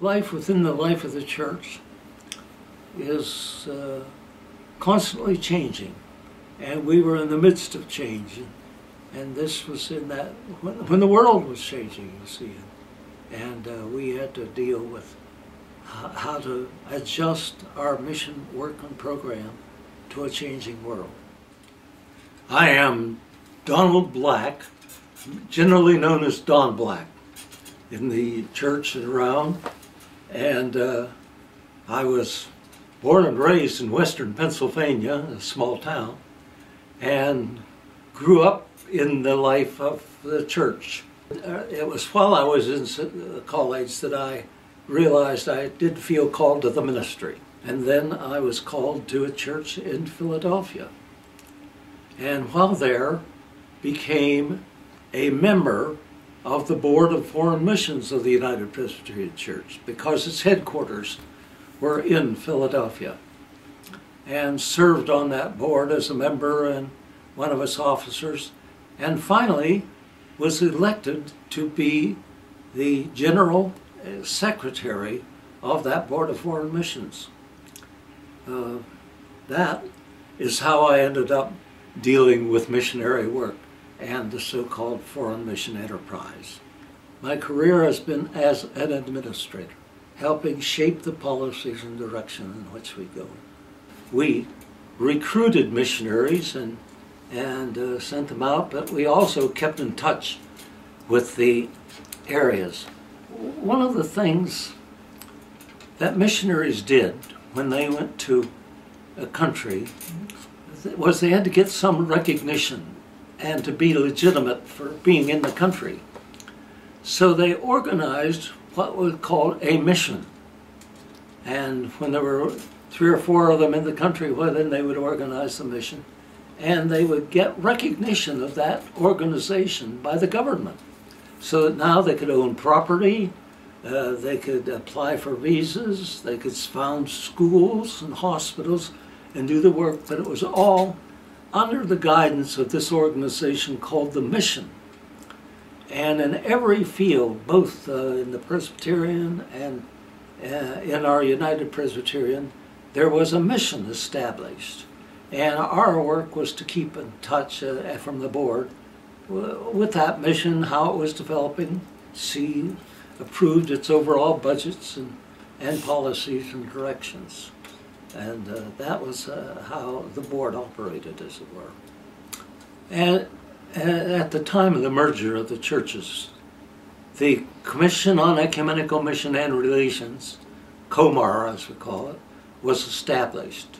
life within the life of the church is constantly changing, and we were in the midst of change, and this was in that when the world was changing, you see, and we had to deal with how to adjust our mission work and program to a changing world. I am Donald Black, generally known as Don Black, in the church and around, and I was born and raised in western Pennsylvania, a small town, and grew up in the life of the church. It was while I was in college that I realized I did feel called to the ministry, and then I was called to a church in Philadelphia, and while there became a member of the Board of Foreign Missions of the United Presbyterian Church, because its headquarters were in Philadelphia, and served on that board as a member and one of its officers, and finally was elected to be the general secretary of that Board of Foreign Missions. That is how I ended up dealing with missionary work and the so-called foreign mission enterprise. My career has been as an administrator, helping shape the policies and direction in which we go. We recruited missionaries and sent them out, but we also kept in touch with the areas. One of the things that missionaries did when they went to a country was they had to get some recognition and to be legitimate for being in the country. So they organized what was called a mission. And when there were 3 or 4 of them in the country, well, then they would organize the mission. And they would get recognition of that organization by the government, so that now they could own property, they could apply for visas, they could found schools and hospitals and do the work, but it was all under the guidance of this organization called the mission. And in every field, both in the Presbyterian and in our United Presbyterian, there was a mission established. And our work was to keep in touch from the board with that mission, how it was developing, see, approved its overall budgets and policies and directions. And that was how the board operated, as it were. And at the time of the merger of the churches, the Commission on Ecumenical Mission and Relations, COMAR as we call it, was established.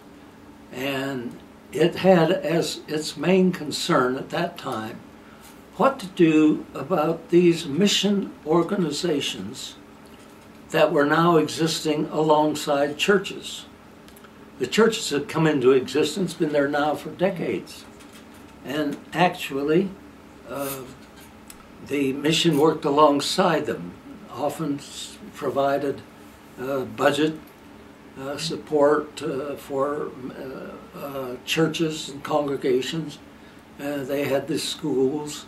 And it had as its main concern at that time what to do about these mission organizations that were now existing alongside churches. The churches had come into existence, been there now for decades. And actually, the mission worked alongside them, often provided budget support for churches and congregations. They had the schools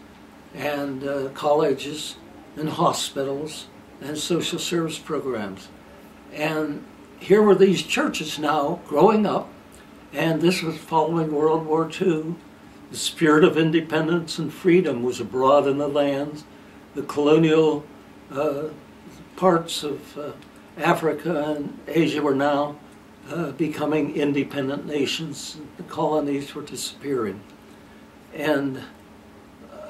and colleges and hospitals and social service programs. And here were these churches now growing up, and this was following World War II. The spirit of independence and freedom was abroad in the lands. The colonial parts of Africa and Asia were now becoming independent nations. The colonies were disappearing. And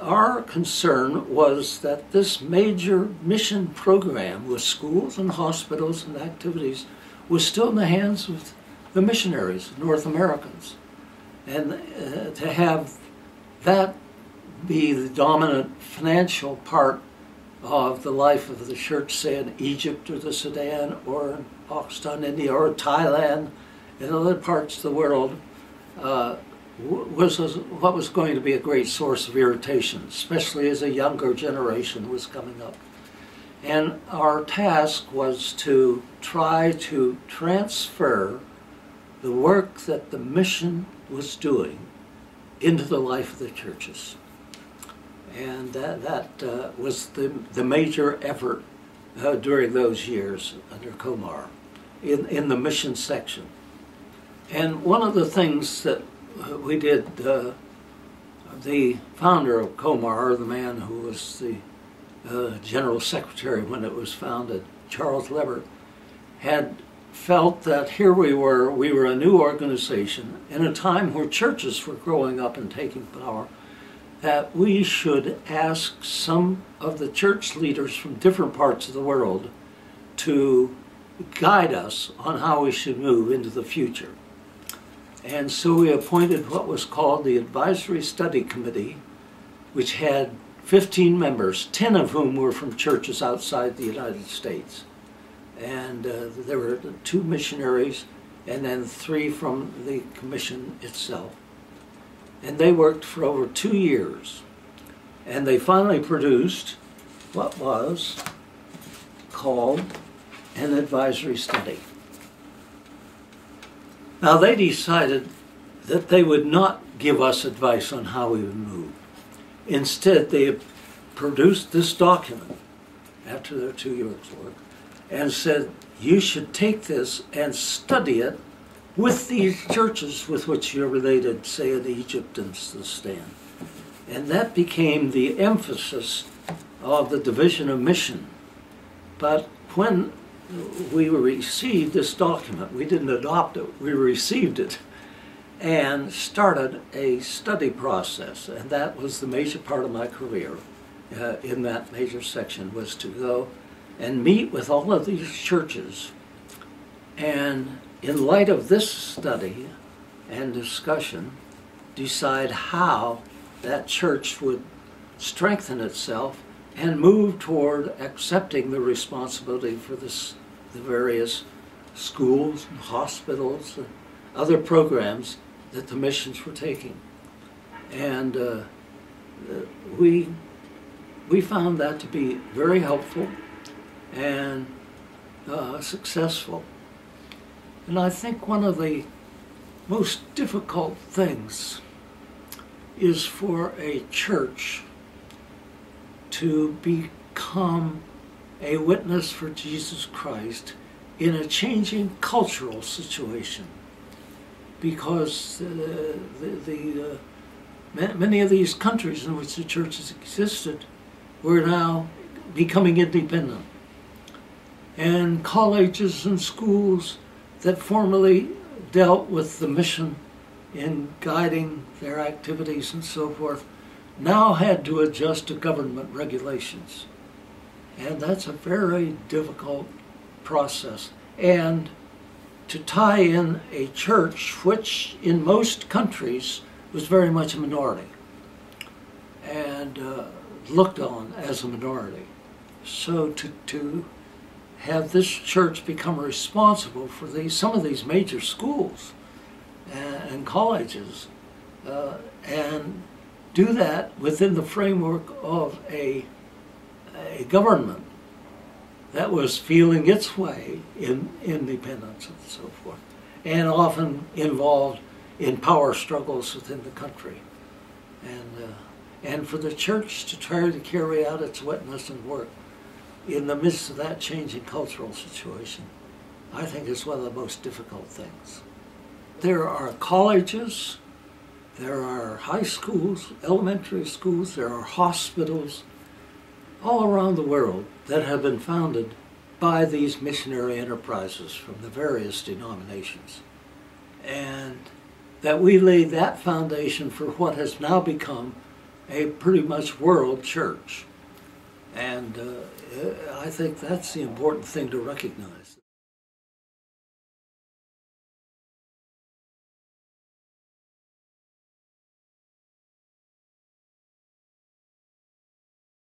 our concern was that this major mission program with schools and hospitals and activities was still in the hands of the missionaries, North Americans. And to have that be the dominant financial part of the life of the church, say in Egypt or the Sudan or in Pakistan, India or Thailand, and other parts of the world, was what was going to be a great source of irritation, especially as a younger generation was coming up. And our task was to try to transfer the work that the mission was doing into the life of the churches. And that was the major effort during those years under Comar in the mission section. And one of the things that we did, the founder of Comar, the man who was the general secretary when it was founded, Charles Lebert, had felt that here we were a new organization in a time where churches were growing up and taking power, that we should ask some of the church leaders from different parts of the world to guide us on how we should move into the future. And so we appointed what was called the Advisory Study Committee, which had 15 members, 10 of whom were from churches outside the United States. And there were 2 missionaries and then 3 from the commission itself. And they worked for over 2 years. And they finally produced what was called an advisory study. Now they decided that they would not give us advice on how we would move. Instead, they produced this document after their 2 years' work and said, you should take this and study it with these churches with which you're related, say in Egypt and Sudan. And that became the emphasis of the Division of Mission. But when we received this document, we didn't adopt it, we received it and started a study process. And that was the major part of my career in that major section, was to go and meet with all of these churches, and in light of this study and discussion, decide how that church would strengthen itself and move toward accepting the responsibility for the various schools and hospitals and other programs that the missions were taking. And we found that to be very helpful and successful. And I think one of the most difficult things is for a church to become a witness for Jesus Christ in a changing cultural situation, because many of these countries in which the churches existed were now becoming independent. And colleges and schools that formerly dealt with the mission in guiding their activities and so forth now had to adjust to government regulations. And that's a very difficult process. And to tie in a church which in most countries was very much a minority and looked on as a minority. So to have this church become responsible for some of these major schools and colleges, and do that within the framework of a government that was feeling its way in independence and so forth, and often involved in power struggles within the country. And for the church to try to carry out its witness and work in the midst of that changing cultural situation, I think is one of the most difficult things. There are colleges, there are high schools, elementary schools, there are hospitals all around the world that have been founded by these missionary enterprises from the various denominations. And that we laid that foundation for what has now become a pretty much world church. And I think that's the important thing to recognize.